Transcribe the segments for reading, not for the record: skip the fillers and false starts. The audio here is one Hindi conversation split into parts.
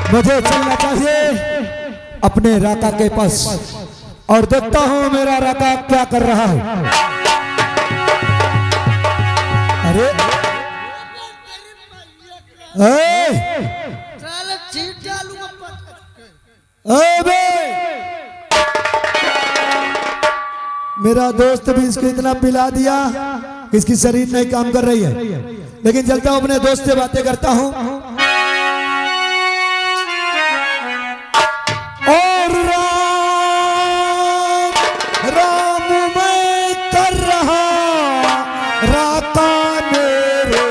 मुझे चलना चाहिए अपने राका के पास और देखता हूं मेरा राका क्या कर रहा है। अरे मेरा दोस्त भी इसको इतना पिला दिया कि इसकी शरीर नहीं काम कर रही है, लेकिन चलता हूं अपने दोस्त से बातें करता हूं। और राम राम मैं कर रहा राका मेरे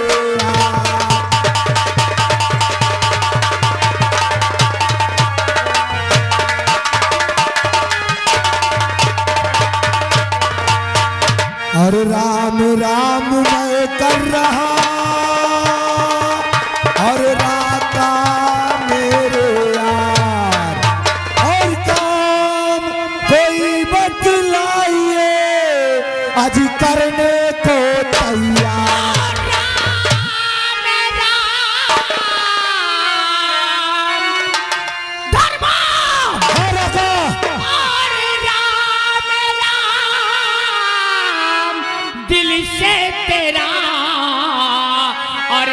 और राम राम मैं कर रहा और राका मेरे यार और काम कोई बतलाइए आज करने को तैयार। दिल से तेरा और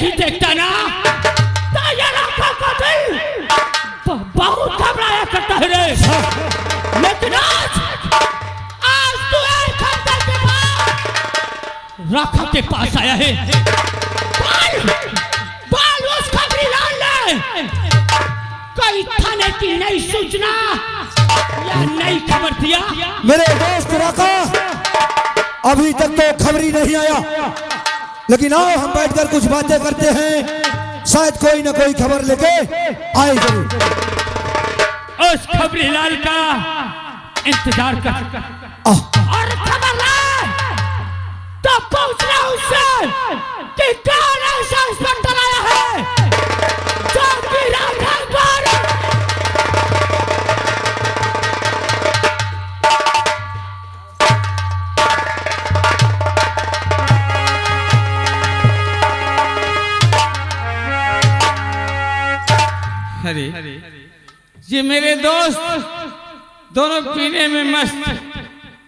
नहीं देखता ना तो ये राका का दिल बहुत घबराया करता है रे। लेकिन आज तू एक हफ्ते के बाद राका के पास आया है। बाल उस खबरी लाल ने कोई थाने की नई सूचना या नई खबर दिया? मेरे दोस्त राका, अभी तक तो खबरी नहीं आया, लेकिन आओ हम बैठकर कुछ बातें करते हैं, शायद कोई ना कोई खबर लेके आए जरूर। उस खबरी लाल का इंतजार कर और खबर लाए तो पूछना उससे कि कौन ऐसा इंस्पेक्टर आया है जो कि रामधन पर अरे ये मेरे दोस्त दोनों पीने में मस्त,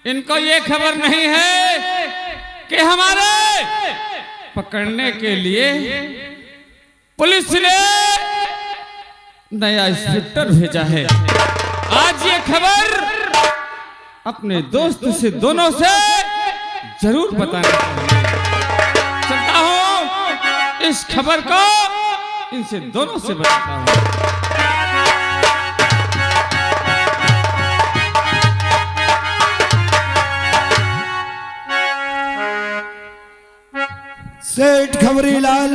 इनको ये खबर नहीं है कि हमारे पकड़ने के लिए पुलिस ने नया इंस्पेक्टर भेजा है। आज ये खबर अपने दोस्त से दोनों से जरूर बताना चलता हूँ, इस खबर को इनसे दोनों से बताता हूँ। सेठ खबरी लाल,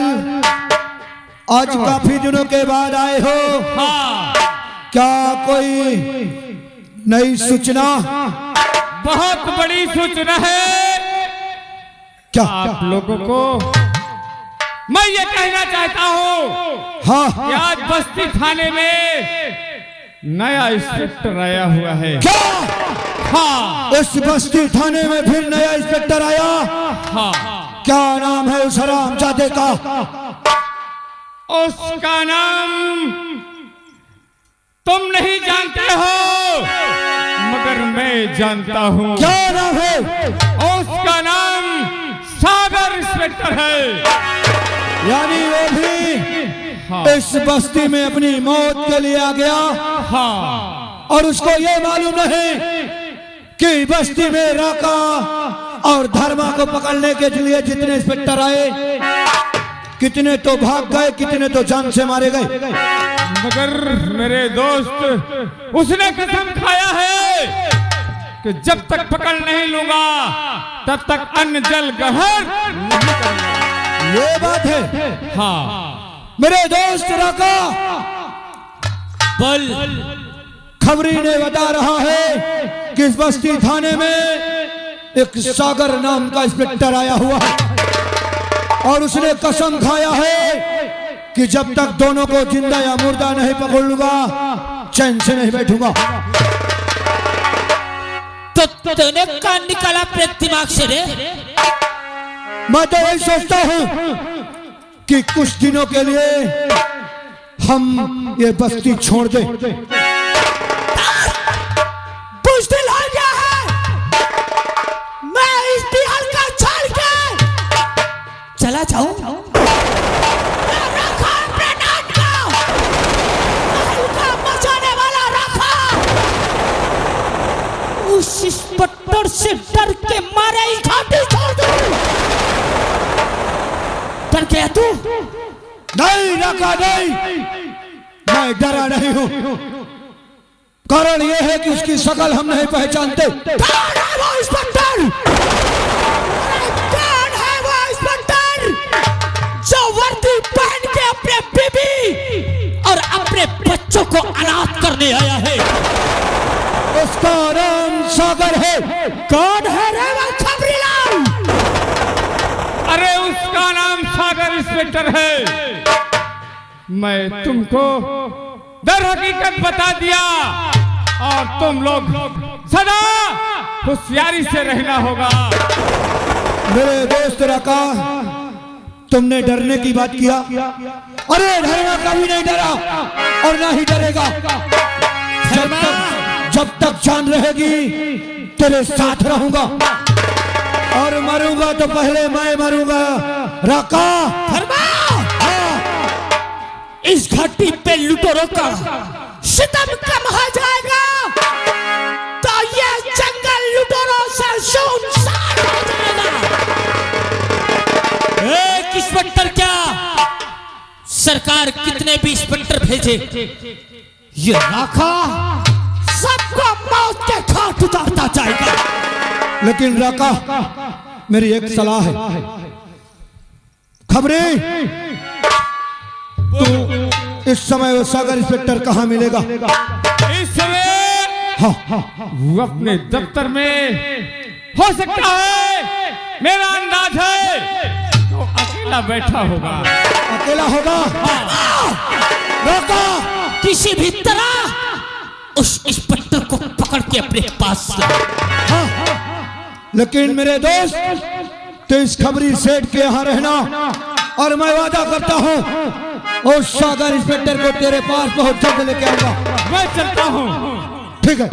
आज काफी दिनों के बाद आए हो। हाँ, क्या कोई नई सूचना? बहुत बड़ी सूचना है क्या? आप लोगों को मैं ये कहना चाहता हूँ हाँ, कि आज बस्ती थाने में नया इंस्पेक्टर आया हुआ है। क्या? हाँ इस बस्ती थाने में फिर नया इंस्पेक्टर आया? हाँ, क्या नाम है उस हरामजादे का? उसका नाम तुम नहीं जानते हो, मगर मैं जानता हूँ। क्या नाम है? उसका नाम सागर इंस्पेक्टर है। यानी वो भी इस बस्ती में अपनी मौत के लिए आ गया। हाँ, और उसको ये मालूम नहीं कि बस्ती में राका और धर्मा को पकड़ने के लिए जितने इंस्पेक्टर आए, कितने तो भाग गए, कितने तो जान से मारे गए। मगर मेरे दोस्त, उसने कसम खाया है कि जब तक पकड़ नहीं लूंगा तब तक अन्न जल गहर नहीं करूंगा। ये बात है। हाँ मेरे दोस्त राका, बोल। खबरी ने बता रहा है कि इस बस्ती थाने में एक सागर नाम का इंस्पेक्टर आया हुआ है और उसने कसम खाया है कि जब तक दोनों को जिंदा या मुर्दा नहीं पकड़ लूंगा चैन से नहीं बैठूंगा। तो तूने कान निकाला अपने दिमाग से रे? मैं तो वही सोचता हूँ कि कुछ दिनों के लिए हम ये बस्ती छोड़ दें। बुज़दिल हो गया है, मैं इस बिहार का छोड़ के चला जाऊं? मचाने वाला रखा, उस इंस्पेक्टर से डर के मारे ही घाटी छोड़ दूं। डर गया तू? नहीं रखा, नहीं, मैं डरा नहीं हूँ। कारण यह है कि उसकी शक्ल हम नहीं पहचानते। कौन है वो इंस्पेक्टर? कौन है वो इंस्पेक्टर जो वर्दी पहन के अपने बीबी और अपने बच्चों को अनाथ करने आया है? उसका नाम सागर है। कौन है रे वो खबरी लाल? अरे उसका नाम सागर इंस्पेक्टर है। मैं तुमको दर हकीकत बता दिया और तुम लोग सदा होशियारी से रहना होगा। मेरे दोस्त राका, तुमने डरने की बात किया। अरे धर्मा कभी नहीं डरा और ना ही डरेगा। जब तक जान रहेगी तेरे साथ रहूंगा और मरूंगा तो पहले मैं मरूंगा। राका, धर्मा इस घाटी पे लुटेरों का सितम कम हो जाएगा तो ये जंगल लुटेरों से सुनसान हो जाएगा। इंस्पेक्टर, क्या सरकार कितने भी इंस्पेक्टर भेजे, ये राखा सबको मौत के घाट उतारता जाएगा। लेकिन राका, मेरी एक सलाह है। खबरे, तू इस समय वो सागर इंस्पेक्टर कहाँ मिलेगा? इस समय वो अपने दफ्तर में हो सकता है, मेरा अंदाज है तो अकेला बैठा होगा। अकेला होगा? राका, किसी भी तरह उस इंस्पेक्टर को पकड़ के अपने पास ला। लेकिन मेरे दोस्त, तो इस खबरी सेठ के यहाँ रहना, और मैं वादा करता हूँ उस सागर इंस्पेक्टर को तेरे पास बहुत जल्द लेके आऊंगा। मैं चलता हूँ। ठीक है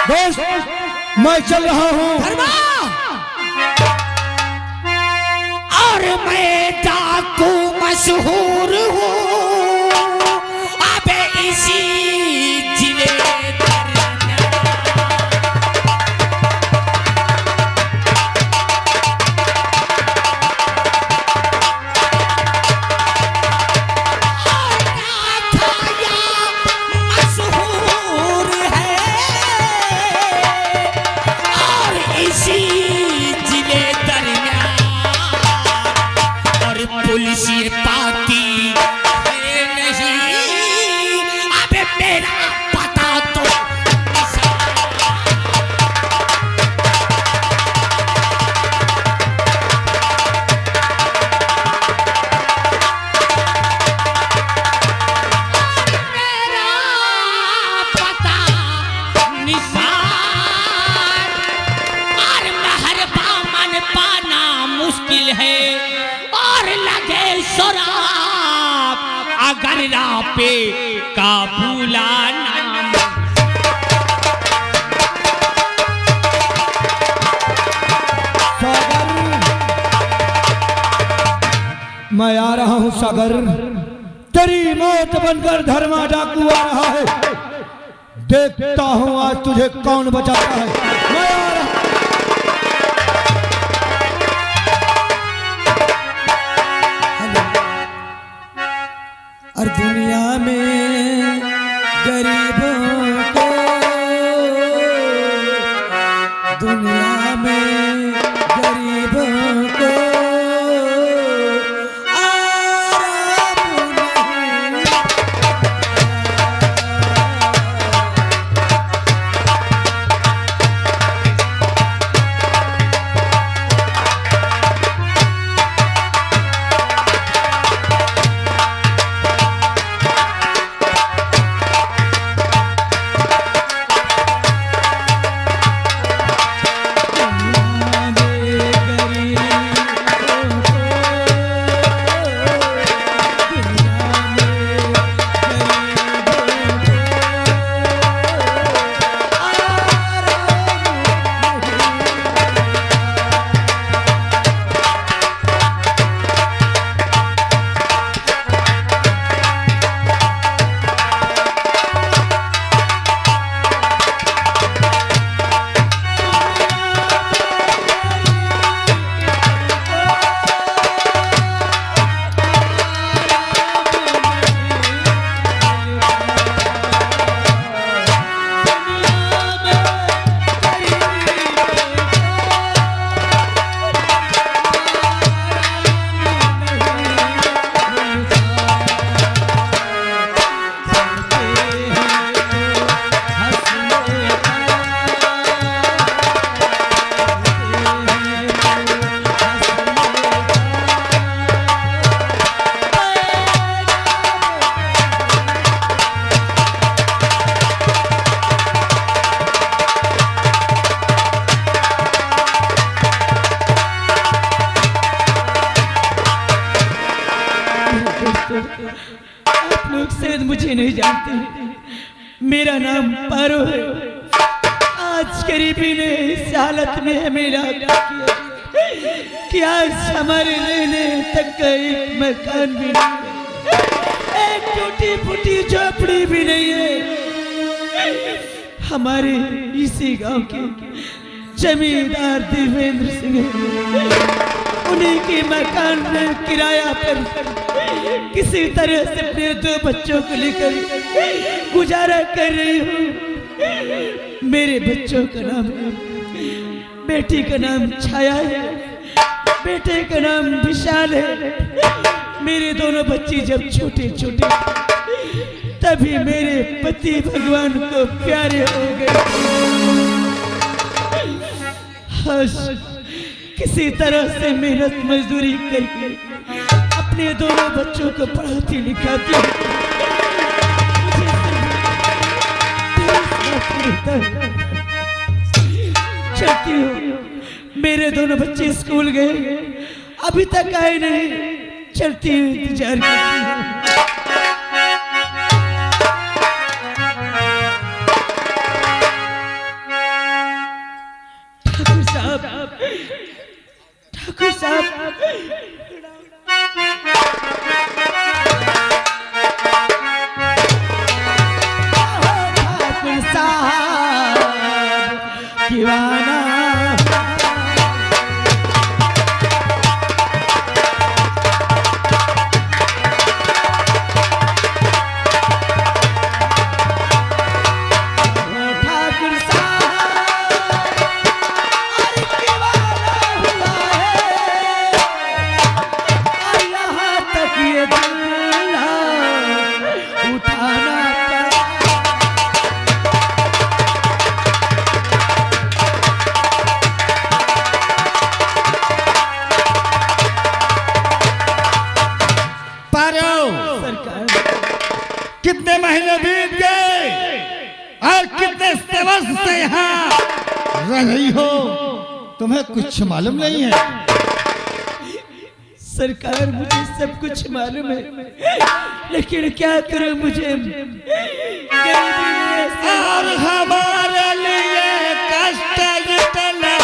दोस्त, मैं चल रहा हूँ। और मैं डाकू मशहूर हूँ अब इसी जिले। पुलिस ये पाती नहीं, अबे मेरा पता तो मेरा पता निशान, और मेहरबा मन पाना मुश्किल है, लगे शराब अगर राह पे काबूला नाम। सागर, मैं आ रहा हूँ सागर, तेरी मौत बनकर धर्मा डाकू आ रहा है। देखता हूँ आज तुझे कौन बचाता है। मैं आ रहा। और दुनिया में गरीबों को, दुनिया में गरीबों को आराम नहीं। आप लोग शायद मुझे नहीं जानते, मेरा नाम पारो है। आज गरीबी ने इस हालत में हमें लाया कि आज हमारे रहने तक का एक मकान भी नहीं। टूटी फूटी झोपड़ी भी नहीं है। हमारे इसी गांव के जमींदार देवेंद्र सिंह उन्हीं के मकान में किराया पर किसी तरह से अपने 2 बच्चों को लेकर गुजारा कर रही हूँ। मेरे बच्चों का नाम है, बेटी का नाम छाया है, बेटे का नाम विशाल है। मेरे दोनों बच्चे जब छोटे छोटे तभी मेरे पति भगवान को प्यारे हो गए। किसी तरह से मेहनत मजदूरी करके अपने दोनों बच्चों को पढ़ाती लिखाती चलती हूँ। मेरे दोनों बच्चे स्कूल गए, अभी तक आए नहीं। चलती हूँ, इंतजार करती हूँ। ठाकुर साहब दीवाना कितने महीने बीत गए और कितने वर्ष से यहाँ रह रही हो, तुम्हें कुछ मालूम नहीं है? सरकार, मुझे सब कुछ मालूम है, लेकिन क्या करूं, मुझे और हमारे लिए कष्ट इतना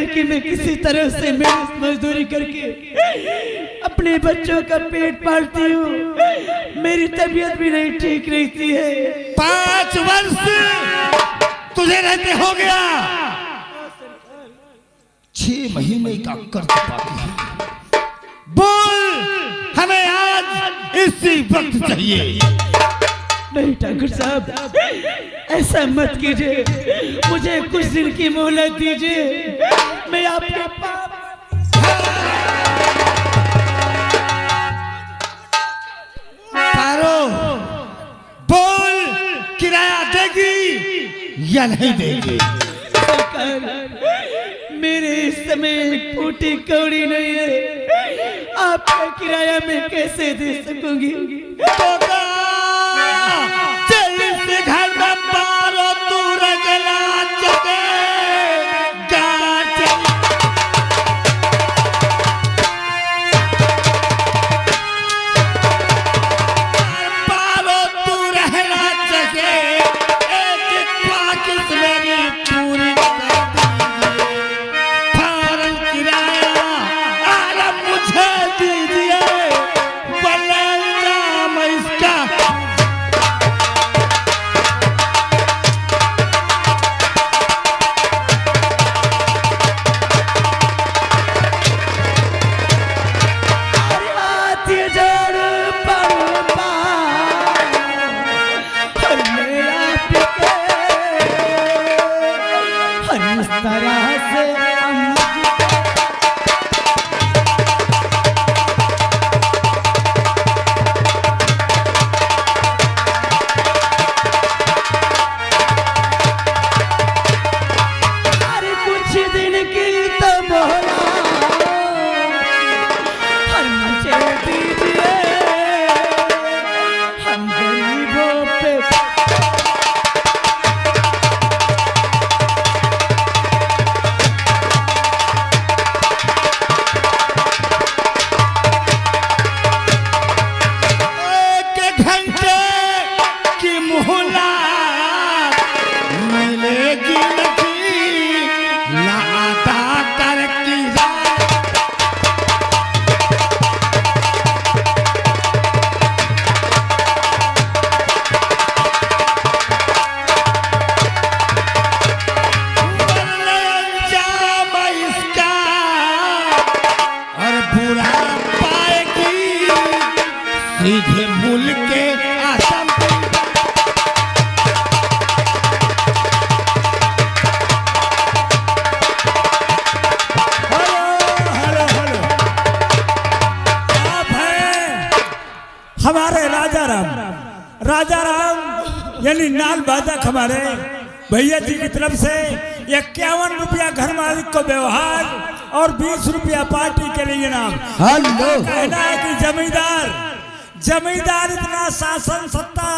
कि मैं किसी तरह से मेहनत मजदूरी करके अपने बच्चों का पेट पालती हूँ। मेरी तबीयत भी नहीं ठीक रहती है। 5 वर्ष तुझे रहते हो गया, 6 महीने का कर्ज पाती है। बोल, हमें आज इसी वक्त चाहिए। नहीं ठाकुर साहब, ऐसा मत कीजिए, मुझे कुछ दिन की मोहलत दीजिए। मैं आपके पारो, बोल, किराया देगी या नहीं देगी? मेरे इस समय एक फूटी कौड़ी नहीं है, आपका किराया मैं कैसे दे सकूंगी? घर में पारो तू रगला चके पारो तू रहना चके एक पाकिस मेरी पूरी फौरन किराया आलम मुझे दीजिए, वरना मैं इसका सीधे मूल के आश्रम हमारे राजा राम यानी नाल बादक हमारे भैया जी की तरफ से 51 रुपया घर मालिक को व्यवहार और 20 रुपया पार्टी के लिए नाम। हेलो कहना है कि जमींदार इतना शासन सत्ता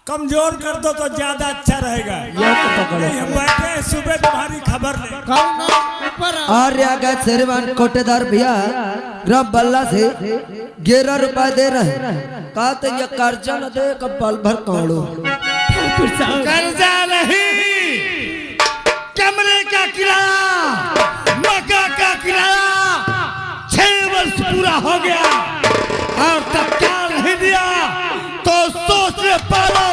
कमजोर कर दो तो ज्यादा अच्छा रहेगा। हम बैठे हैं सुबह तुम्हारी खबर ले। आर्या श्रीमान कोटेदार भैया ग्राम बल्ला से 11 रुपए दे रहे हैं। कहा तो ये कर्जा न दे कब पल भर काड़ो। कर्जा नहीं, कमरे का किराया, मकान का किराया 6 वर्ष पूरा हो गया और तत्काल नहीं दिया तो सोच ले पालो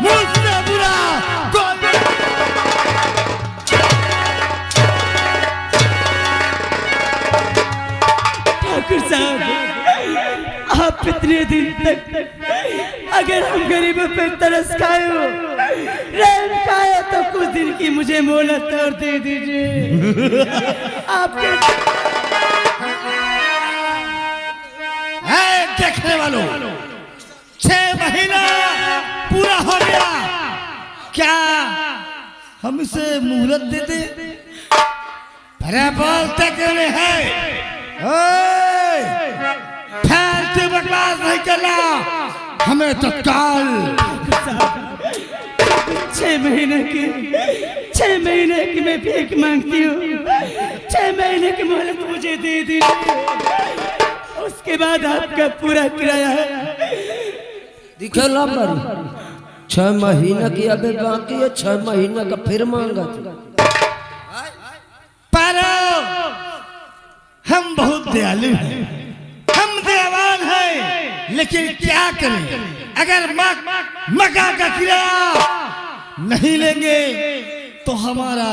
मुझसे बुरा ठाकुर साहब, आप इतने दिन तक अगर हम गरीबों पे तरस खाए हो, रहम खाए तो कुछ दिन की मुझे मोहलत और दे दीजिए। आपके देखने वालों 6 महीना पूरा हो गया, क्या हम इसे मुहलत दे दे? भरे बोलते क्यों नहीं है? फालतू बकवास नहीं करना, हमें तत्काल 6 महीने की मैं भीख मांगती हूँ। 6 महीने की मोहलत मुझे दे दीजिए, उसके बाद आपका पूरा किराया है। दिखे नंबर 6 महीने की अभी बाकी है, 6 महीने का फिर मांगा। पर हम बहुत दयालु हैं, हम दयावान हैं, लेकिन क्या करें अगर मकान का किराया नहीं लेंगे तो हमारा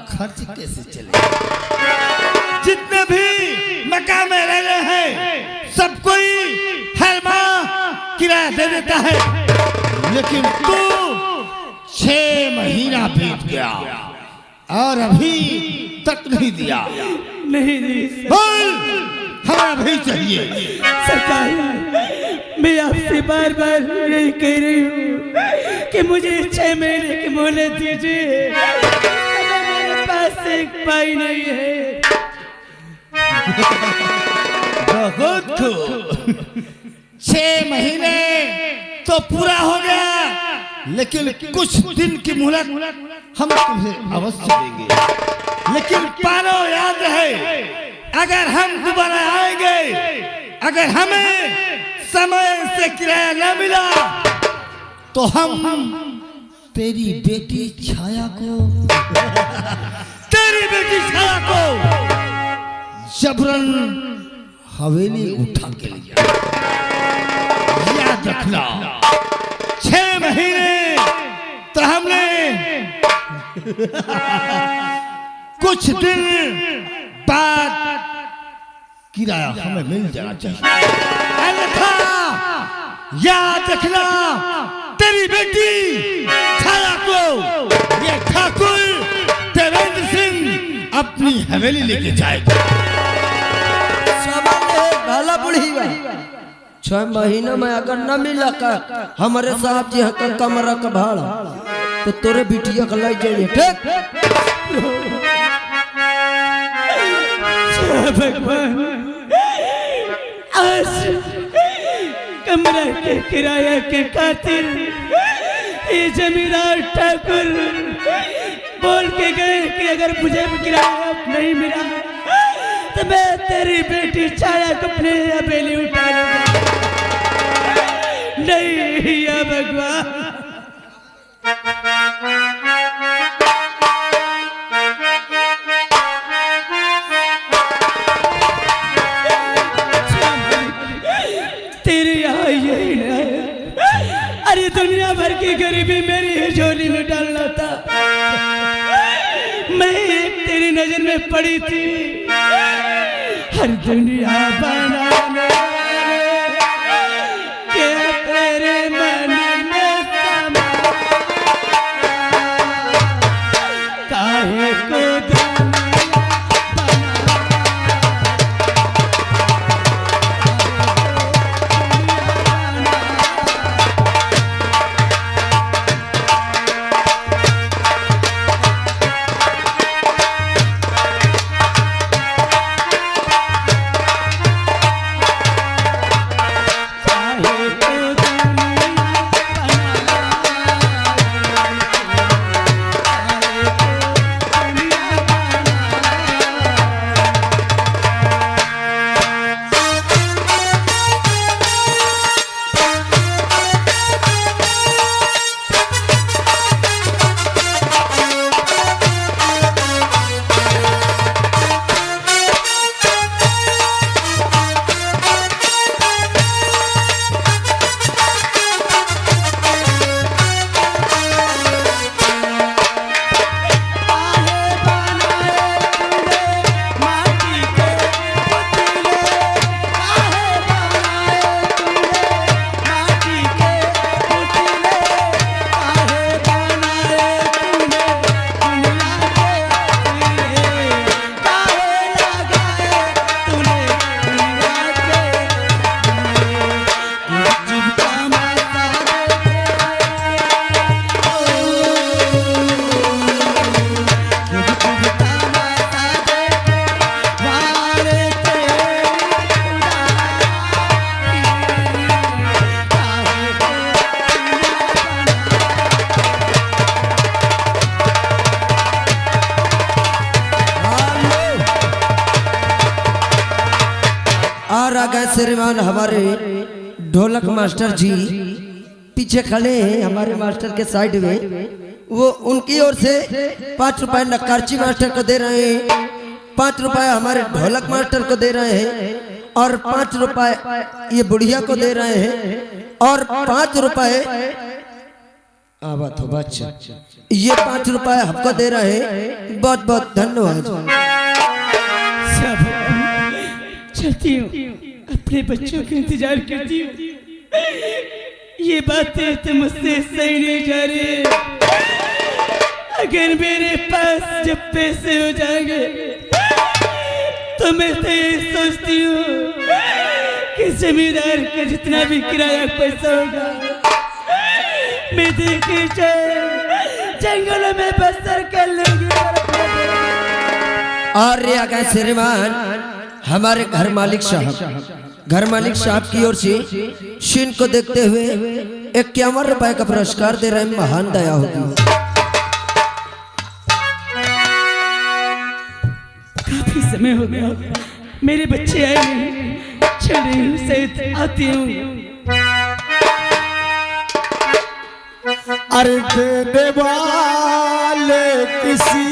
खर्च कैसे चलेगा? जितने भी मकान में रह रहे हैं सब कोई हर माह किराया दे देता है, लेकिन तू 6 महीना बीत गया और अभी तक नहीं दिया। नहीं बोल, हमें अभी चाहिए। सरकार, मैं आपसे बार बार यही कह रही हूँ कि मुझे 6 महीने की मोहलत दीजिए। मेरे पास एक पाई नहीं है। बहुत खूब, 6 महीने तो पूरा हो गया, लेकिन कुछ दिन की मोहलत हम तुम्हें अवश्य देंगे। लेकिन पालो याद रहे, अगर हम दोबारा आएंगे, अगर हमें समय से किराया न मिला तो हम तेरी बेटी छाया को जबरन हवेली उठा के लिया। याद रखना, 6 महीने तो हमने कुछ दिन बाद किराया हमें मिल जाना चाहिए, अन्यथा याद रखना तेरी बेटी छाया को ये ठाकुर देवेंद्र सिंह अपनी हवेली लेके जाएगा। भाला बुढ़ी 6 महीने में अगर न मिला का हमारे साहब जी का कमरा का भाड़ा तो तोरे बिटिया का लाई जाइए। ठीक भगवान, आज कमरा के किराया के खातिर ये जमींदार ठाकुर बोल के गए कि अगर मुझे किराया नहीं मिला तो मैं तेरी बेटी छाया को अपने हवेली उठा लूंगा। नहीं या भगवान, तेरे यहाँ यही है। अरे दुनिया भर की गरीबी मेरी झोली में डालना था। मैं एक तेरी नजर में पड़ी थी, हर दुनिया बनाने श्रीमान हमारे ढोलक मास्टर जी पीछे खड़े हैं हमारे मास्टर के साइड में, वो उनकी ओर से 5 रुपए नक्काची मास्टर को दे रहे हैं, 5 रुपए हमारे ढोलक मास्टर को दे रहे हैं और 5 रुपए ये बुढ़िया को दे रहे हैं और 5 रुपए आवाज हो बच्चा, ये 5 रुपए हमको दे रहे हैं। बहुत बहुत धन्यवाद। चलती हूँ, अपने बच्चों का इंतजार करती हूँ। ये बातें तो मुझसे सही नहीं जा रही। अगर मेरे पास जब पैसे हो जाएंगे तो मैं तो ये सोचती हूँ कि जमींदार का जितना भी किराया पैसा होगा मैं देखे जंगलों में बसर कर लूंगी। और अगर श्रीमान हमारे घर मालिक साहब की ओर से शीन को देखते हुए 51 रुपए का पुरस्कार दे रहे हैं। महान दया होगी। काफी समय हो गया, मेरे बच्चे आए नहीं, चलिए सहित आती हूँ। अरे देने वाले किसी